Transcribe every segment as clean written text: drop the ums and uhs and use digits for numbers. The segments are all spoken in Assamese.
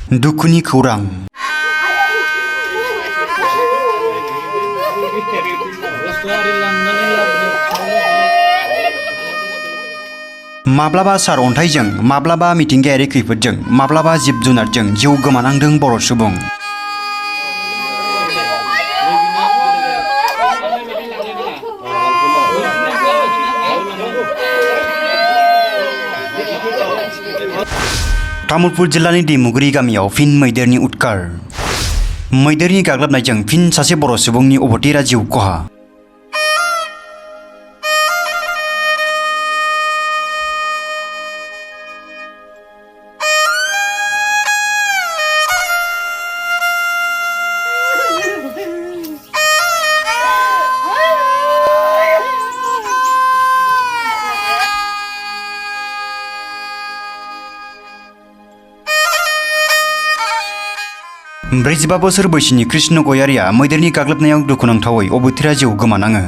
दुखुनि खौरां माब्लाबा सारअन्थाइजों माब्लाबा मिथिंगायारि खैफोदजों माब्लाबा जिब जुनारजों जिउ गोमानांदों बर' सुबुं। तामुलपुर जिल्लानि दैमुगुरि गामियाव फिन मैदेरनि उदखार। मैदेरनि गाग्लोबनायजों फिन सासे बर' सुबुंनि अबथिरा जिउ खहा। ब्रैजिबा बोसोर बैसोनि कृष्ण गयारिया मैदेरनि गाग्लोबनायाव दुखुनांथावै अबथिरा जिउ गोमानाङो।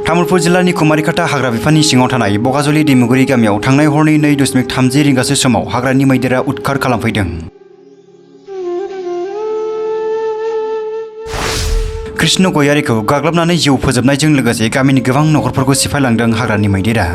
तामुलपुर जिल्लानि कुमारिकाटा हाग्रा बिफाननि सिङाव थानाय बगाजुलि दैमुगुरि गामियाव थांनाय हरनि 2.30 रिंगासो समाव हाग्रानि मैदेरा उदखार खालामफैदों। कृष्ण गयारिखौ गाग्लोबनानै जिउ फोजोबनायजों लोगोसे गामिनि गोबां नखरफोरखौ सिफायलांदों हाग्रानि मैदेरा।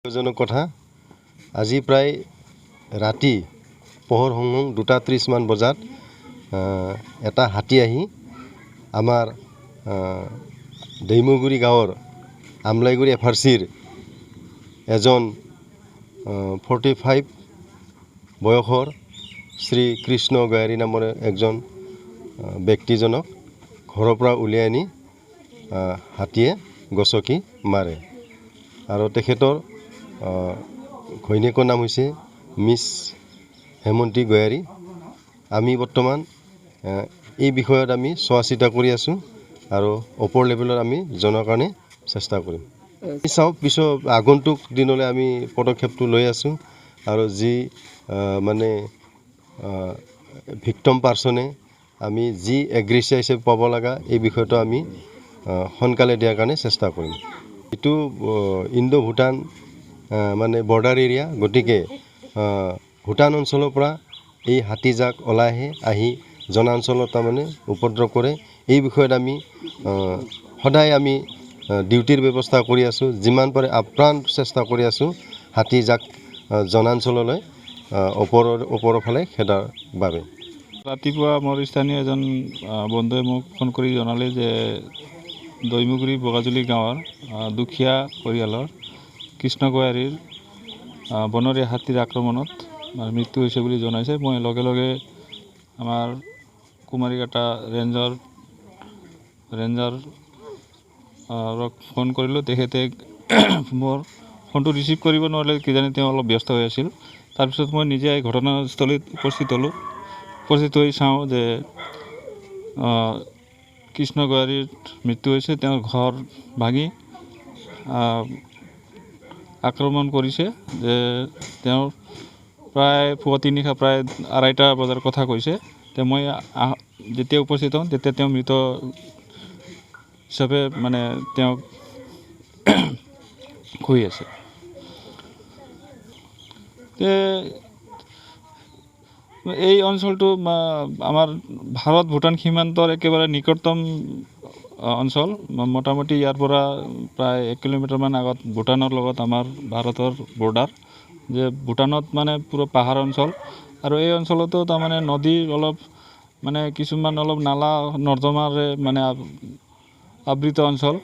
জনক কথা আজি প্ৰায় ৰাতি পোহৰ হং 2:30 মান বজাত এটা হাতী আহি আমাৰ दैमुगुरि গাঁৱৰ আমলাইগুৰি এফআৰচিৰ এজন 45 বয়সৰ শ্ৰী কৃষ্ণ গয়াৰী নামৰ একজন ব্যক্তিজনক ঘৰৰ পৰা উলিয়াই আনি হাতীয়ে গছকি মাৰে আৰু তেখেতৰ ঘৈণীয়েকৰ নাম হৈছে মিছ হেমন্তী গয়াৰী। আমি বৰ্তমান এই বিষয়ত আমি চোৱা চিতা কৰি আছোঁ আৰু ওপৰ লেভেলত আমি জনাৰ কাৰণে চেষ্টা কৰিম। চাওক পিছত আগন্তুক দিনলৈ আমি পদক্ষেপটো লৈ আছোঁ আৰু যি মানে ভিক্টিম পাৰ্চনে আমি যি এগ্ৰেছিভ হিচাপে পাব লগা এই বিষয়টো আমি সোনকালে দিয়াৰ কাৰণে চেষ্টা কৰিম। এইটো ইণ্ডো ভূটান মানে বৰ্ডাৰ এৰিয়া, গতিকে ভূটান অঞ্চলৰ পৰা এই হাতীজাক ওলাই আহি জনাঞ্চলত তাৰমানে উপদ্ৰৱ কৰে। এই বিষয়ত আমি সদায় আমি ডিউটিৰ ব্যৱস্থা কৰি আছোঁ, যিমান পাৰে আপ্ৰাণ চেষ্টা কৰি আছোঁ হাতীজাক জনাঞ্চললৈ ওপৰৰ ফালে খেদাৰ বাবে। ৰাতিপুৱা মোৰ স্থানীয় এজন বন্ধুৱে মোক ফোন কৰি জনালে যে दैमुगुरि বগাজুলি গাঁৱৰ দুখীয়া পৰিয়ালৰ কৃষ্ণ গয়াৰীৰ বনৰীয়া হাতীৰ আক্ৰমণত মৃত্যু হৈছে বুলি জনাইছে। মই লগে লগে আমাৰ কুমাৰিকাটা ৰেঞ্জাৰ ফোন কৰিলোঁ। তেখেতে মোৰ ফোনটো ৰিচিভ কৰিব নোৱাৰিলে, কিজানি তেওঁ অলপ ব্যস্ত হৈ আছিল। তাৰপিছত মই নিজে ঘটনাস্থলীত উপস্থিত হৈ চাওঁ যে কৃষ্ণ গয়াৰীৰ মৃত্যু হৈছে। তেওঁৰ ঘৰ ভাঙি আক্ৰমণ কৰিছে। যে তেওঁ প্ৰায় পুৱতি নিশা প্ৰায় 2:30 বজাৰ কথা কৈছে। তে মই যেতিয়া উপস্থিত হওঁ তেতিয়া তেওঁ মৃত হিচাপে মানে তেওঁ শুই আছে। এই অঞ্চলটো আমাৰ ভাৰত ভূটান সীমান্তৰ একেবাৰে নিকটতম অঞ্চল। মোটামুটি ইয়াৰ পৰা প্ৰায় 1 কিলোমিটাৰমান আগত ভূটানৰ লগত আমাৰ ভাৰতৰ বৰ্ডাৰ। যে ভূটানত মানে পুৰো পাহাড় অঞ্চল আৰু এই অঞ্চলতো তাৰমানে নদীৰ অলপ মানে কিছুমান অলপ নালা নৰ্দমাৰে মানে আবৃত অঞ্চল।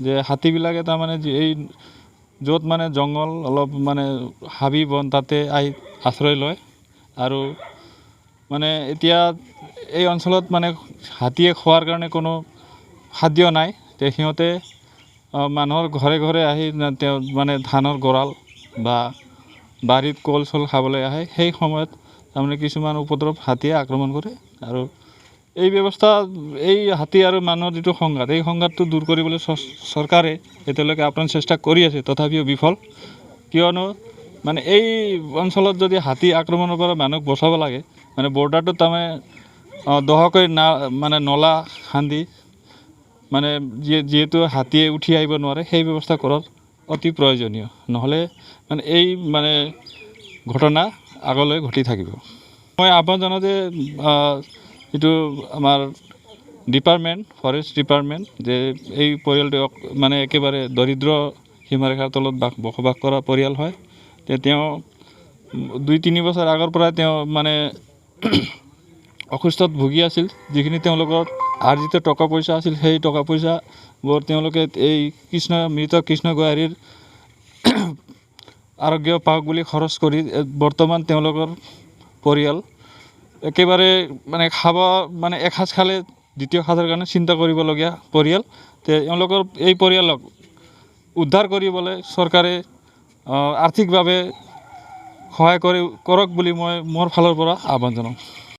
যে হাতীবিলাকে তাৰমানে এই য'ত মানে জংঘল অলপ মানে হাবি বন তাতে আশ্ৰয় লয় আৰু মানে এতিয়া এই অঞ্চলত মানে হাতীয়ে খোৱাৰ কাৰণে কোনো খাদ্য নাই। তে সিহঁতে মানুহৰ ঘৰে ঘৰে আহি তেওঁ মানে ধানৰ গঁৰাল বা বাৰীত কল চল খাবলৈ আহে। সেই সময়ত তাৰমানে কিছুমান উপদ্ৰৱ হাতীয়ে আক্ৰমণ কৰে। আৰু এই ব্যৱস্থা, এই হাতী আৰু মানুহৰ যিটো সংঘাত, এই সংঘাতটো দূৰ কৰিবলৈ চৰকাৰে এতিয়ালৈকে আপ্ৰাণ চেষ্টা কৰি আছে, তথাপিও বিফল। কিয়নো মানে এই অঞ্চলত যদি হাতী আক্ৰমণৰ পৰা মানুহক বচাব লাগে, মানে বৰ্ডাৰটোত তাৰমানে দহকৈ মানে নলা খান্দি মানে যিহেতু হাতীয়ে উঠি আহিব নোৱাৰে, সেই ব্যৱস্থা কৰাৰ অতি প্ৰয়োজনীয়। নহ'লে মানে এই মানে ঘটনা আগলৈ ঘটি থাকিব। মই আহ্বান জনাওঁ যে যিটো আমাৰ ডিপাৰ্টমেণ্ট, ফৰেষ্ট ডিপাৰ্টমেণ্ট, যে এই পৰিয়ালটোক মানে একেবাৰে দৰিদ্ৰ সীমাৰেখাৰ তলত বসবাস কৰা পৰিয়াল হয়। তেওঁ 2-3 বছৰ আগৰ পৰা তেওঁ মানে অসুস্থত ভুগি আছিল। যিখিনি তেওঁলোকৰ আৰ্জিত টকা পইচা আছিল, সেই টকা পইচাবোৰ তেওঁলোকে এই মৃত কৃষ্ণ গোহাৰিৰ আৰোগ্য পাওক বুলি খৰচ কৰি বৰ্তমান তেওঁলোকৰ পৰিয়াল একেবাৰে মানে মানে এসাঁজ খালে দ্বিতীয় সাঁজৰ কাৰণে চিন্তা কৰিবলগীয়া পৰিয়াল। তেওঁলোকৰ এই পৰিয়ালক উদ্ধাৰ কৰিবলৈ চৰকাৰে আৰ্থিকভাৱে সহায় কৰক বুলি মই মোৰ ফালৰ পৰা আহ্বান জনাওঁ।